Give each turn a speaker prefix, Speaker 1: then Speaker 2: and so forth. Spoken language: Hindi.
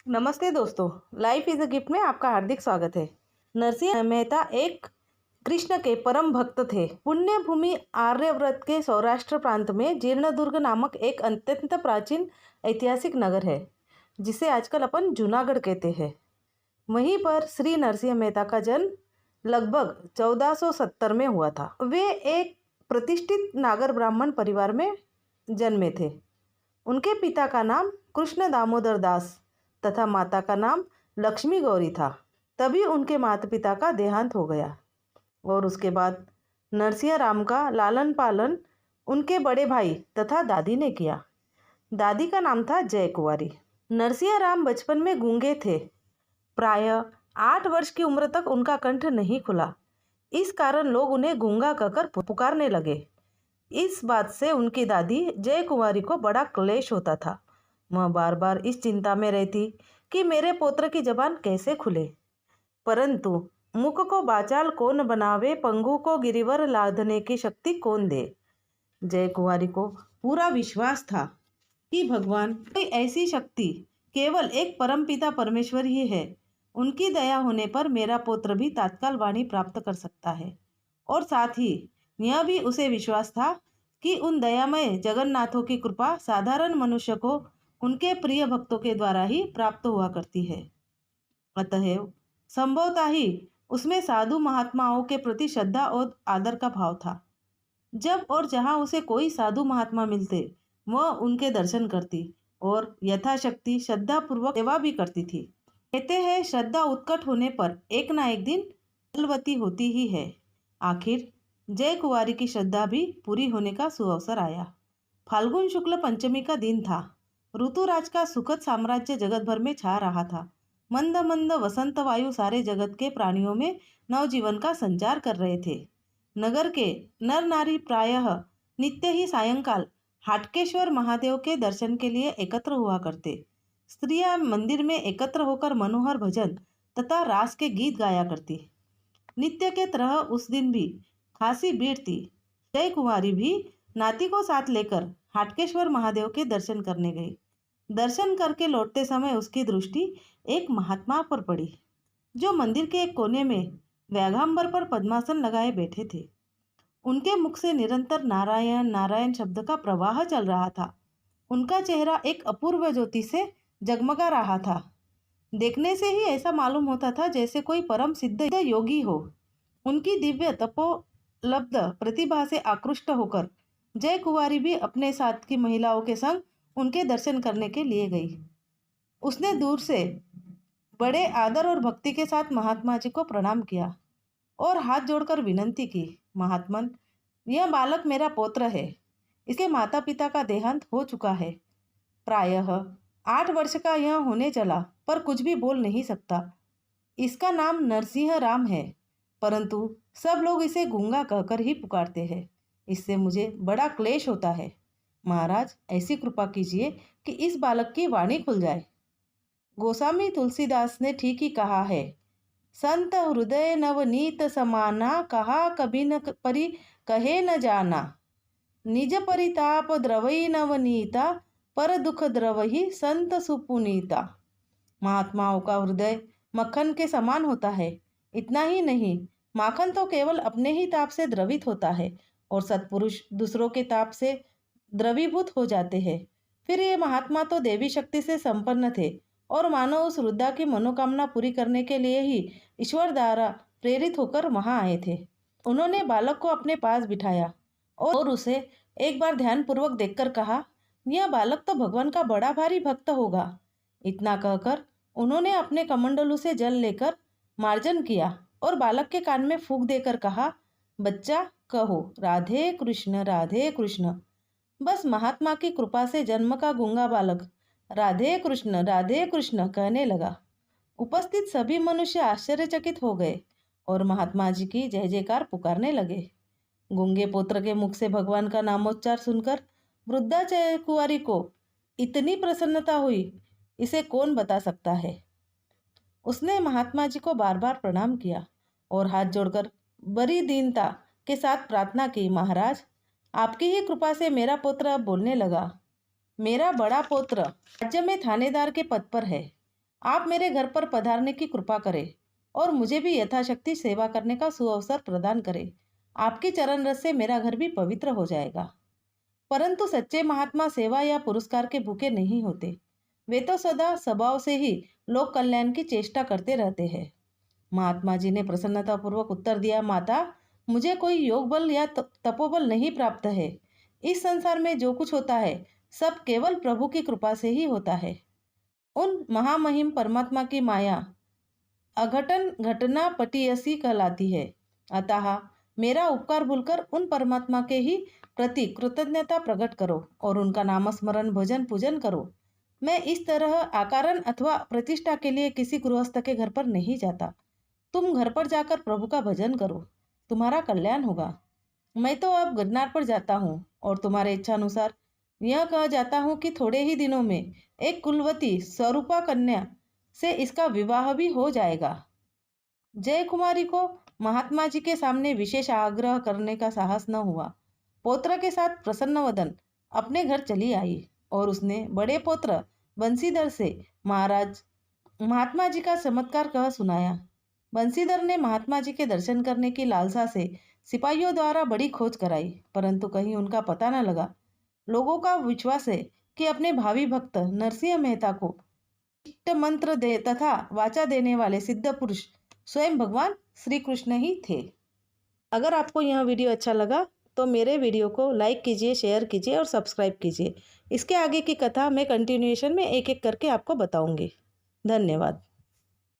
Speaker 1: नमस्ते दोस्तों, लाइफ इज़ अ गिफ्ट में आपका हार्दिक स्वागत है। नरसिंह मेहता एक कृष्ण के परम भक्त थे। पुण्य भूमि आर्यव्रत के सौराष्ट्र प्रांत में जीर्णदुर्ग नामक एक अत्यंत प्राचीन ऐतिहासिक नगर है, जिसे आजकल अपन जूनागढ़ कहते हैं। वहीं पर श्री नरसिंह मेहता का जन्म लगभग 1470 में हुआ था। वे एक प्रतिष्ठित नागर ब्राह्मण परिवार में जन्मे थे। उनके पिता का नाम कृष्ण दामोदर दास तथा माता का नाम लक्ष्मी गौरी था। तभी उनके माता पिता का देहांत हो गया और उसके बाद नरसिंह राम का लालन पालन उनके बड़े भाई तथा दादी ने किया। दादी का नाम था जय कुंवारी। नरसिंह राम बचपन में गूंगे थे। प्रायः 8 वर्ष की उम्र तक उनका कंठ नहीं खुला। इस कारण लोग उन्हें गूंगा कहकर पुकारने लगे। इस बात से उनकी दादी जय कुंवारी को बड़ा क्लेश होता था। वह बार बार इस चिंता में रहती कि मेरे पुत्र की जबान कैसे खुले। परंतु मुख को बाचाल कौन बनावे, पंगु को गिरिवर लादने की शक्ति कौन दे। जय कुंवारी को पूरा विश्वास था कि भगवान कोई ऐसी शक्ति केवल एक परमपिता परमेश्वर ही है। उनकी दया होने पर मेरा पुत्र भी तात्काल वाणी प्राप्त कर सकता है। और साथ ही यह भी उसे विश्वास था कि उन दयामय जगन्नाथों की कृपा साधारण मनुष्य को उनके प्रिय भक्तों के द्वारा ही प्राप्त हुआ करती है। अतएव संभवतः ही उसमें साधु महात्माओं के प्रति श्रद्धा और आदर का भाव था। जब और जहाँ उसे कोई साधु महात्मा मिलते, वह उनके दर्शन करती और यथाशक्ति श्रद्धापूर्वक सेवा भी करती थी। कहते हैं श्रद्धा उत्कट होने पर एक ना एक दिन फलवती होती ही है। आखिर जय कुंवारी की श्रद्धा भी पूरी होने का सुअवसर आया। फाल्गुन शुक्ल पंचमी का दिन था। ऋतुराज का सुखद साम्राज्य जगत भर में छा रहा था। मंद मंद वसंत वायु सारे जगत के प्राणियों में नवजीवन का संचार कर रहे थे। नगर के नर नारी प्रायः नित्य ही सायंकाल हाटकेश्वर महादेव के दर्शन के लिए एकत्र हुआ करते। स्त्रियां मंदिर में एकत्र होकर मनोहर भजन तथा रास के गीत गाया करती। नित्य के तरह उस दिन भी खासी भीड़ थी। जय कुंवारी भी नाती को साथ लेकर हाटकेश्वर महादेव के दर्शन करने गई। दर्शन करके लौटते समय उसकी दृष्टि एक महात्मा पर पड़ी, जो मंदिर के एक कोने में व्याघांबर पर पद्मासन लगाए बैठे थे। उनके मुख से निरंतर नारायण नारायण शब्द का प्रवाह चल रहा था। उनका चेहरा एक अपूर्व ज्योति से जगमगा रहा था। देखने से ही ऐसा मालूम होता था जैसे कोई परम सिद्ध योगी हो। उनकी दिव्य तपोलब्ध प्रतिभा से आकृष्ट होकर जय कुंवारी भी अपने साथ की महिलाओं के संग उनके दर्शन करने के लिए गई। उसने दूर से बड़े आदर और भक्ति के साथ महात्मा जी को प्रणाम किया और हाथ जोड़कर विनंती की, महात्मन, यह बालक मेरा पौत्र है। इसके माता पिता का देहांत हो चुका है। प्रायः 8 वर्ष का यह होने चला, पर कुछ भी बोल नहीं सकता। इसका नाम नरसिंह राम है, परंतु सब लोग इसे गूंगा कहकर ही पुकारते हैं। इससे मुझे बड़ा क्लेश होता है। महाराज, ऐसी कृपा कीजिए कि इस बालक की वाणी खुल जाए। गोस्वामी तुलसीदास ने ठीक ही कहा है, संत हृदय नवनीत समाना, कहा कभी न परि कहे न जाना। निज परिताप द्रवई नवनीता, पर दुख द्रवही संत सुपुनीता। महात्माओं का हृदय मक्खन के समान होता है। इतना ही नहीं, माखन तो केवल अपने ही ताप से द्रवित होता है और सत्पुरुष दूसरों के ताप से द्रवीभूत हो जाते हैं। फिर ये महात्मा तो देवी शक्ति से संपन्न थे और मानो उस वृद्धा की मनोकामना पूरी करने के लिए ही ईश्वर द्वारा प्रेरित होकर वहां आए थे। उन्होंने बालक को अपने पास बिठाया और उसे एक बार ध्यानपूर्वक देखकर कहा, यह बालक तो भगवान का बड़ा भारी भक्त होगा। इतना कहकर उन्होंने अपने कमंडलू से जल लेकर मार्जन किया और बालक के कान में फूंक देकर कहा, बच्चा कहो राधे कृष्ण राधे कृष्ण। बस महात्मा की कृपा से जन्म का गूंगा बालक राधे कृष्ण कहने लगा। उपस्थित सभी मनुष्य आश्चर्यचकित हो गए और महात्मा जी की जय जयकार पुकारने लगे। गूंगे पुत्र के मुख से भगवान का नामोच्चार सुनकर वृद्धा जय कुंवारी को इतनी प्रसन्नता हुई, इसे कौन बता सकता है। उसने महात्मा जी को बार बार प्रणाम किया और हाथ जोड़कर बड़ी दीनता के साथ प्रार्थना की, महाराज, आपकी ही कृपा से मेरा पुत्र अब बोलने लगा। मेरा बड़ा पुत्र राज्य में थानेदार के पद पर है। आप मेरे घर पर पधारने की कृपा करें और मुझे भी यथाशक्ति सेवा करने का सुअवसर प्रदान करें। आपके चरण रस से मेरा घर भी पवित्र हो जाएगा। परंतु सच्चे महात्मा सेवा या पुरस्कार के भूखे नहीं होते। वे तो सदा स्वभाव से ही लोक कल्याण की चेष्टा करते रहते हैं। महात्मा जी ने प्रसन्नतापूर्वक उत्तर दिया, माता, मुझे कोई योग बल या तपोबल नहीं प्राप्त है। इस संसार में जो कुछ होता है सब केवल प्रभु की कृपा से ही होता है। उन महामहिम परमात्मा की माया अघटन घटना पटियसी कहलाती है। अतः मेरा उपकार भूलकर उन परमात्मा के ही प्रति कृतज्ञता प्रकट करो और उनका नामस्मरण भजन पूजन करो। मैं इस तरह आकारण अथवा प्रतिष्ठा के लिए किसी गृहस्थ के घर पर नहीं जाता। तुम घर पर जाकर प्रभु का भजन करो, तुम्हारा कल्याण होगा। मैं तो अब गिरनार पर जाता हूँ और तुम्हारे इच्छानुसार यह कह जाता हूँ कि थोड़े ही दिनों में एक कुलवती स्वरूपा कन्या से इसका विवाह भी हो जाएगा। जय कुमारी को महात्मा जी के सामने विशेष आग्रह करने का साहस न हुआ। पौत्र के साथ प्रसन्न वदन अपने घर चली आई और उसने बड़े पौत्र बंसीधर से महाराज महात्मा जी का चमत्कार कह सुनाया। बंसीधर ने महात्मा जी के दर्शन करने की लालसा से सिपाहियों द्वारा बड़ी खोज कराई, परंतु कहीं उनका पता न लगा। लोगों का विश्वास है कि अपने भावी भक्त नरसिंह मेहता को इष्ट मंत्र दे तथा वाचा देने वाले सिद्ध पुरुष स्वयं भगवान श्री कृष्ण ही थे। अगर आपको यह वीडियो अच्छा लगा तो मेरे वीडियो को लाइक कीजिए, शेयर कीजिए और सब्सक्राइब कीजिए। इसके आगे की कथा मैं कंटिन्यूएशन में एक एक करके आपको बताऊंगी। धन्यवाद।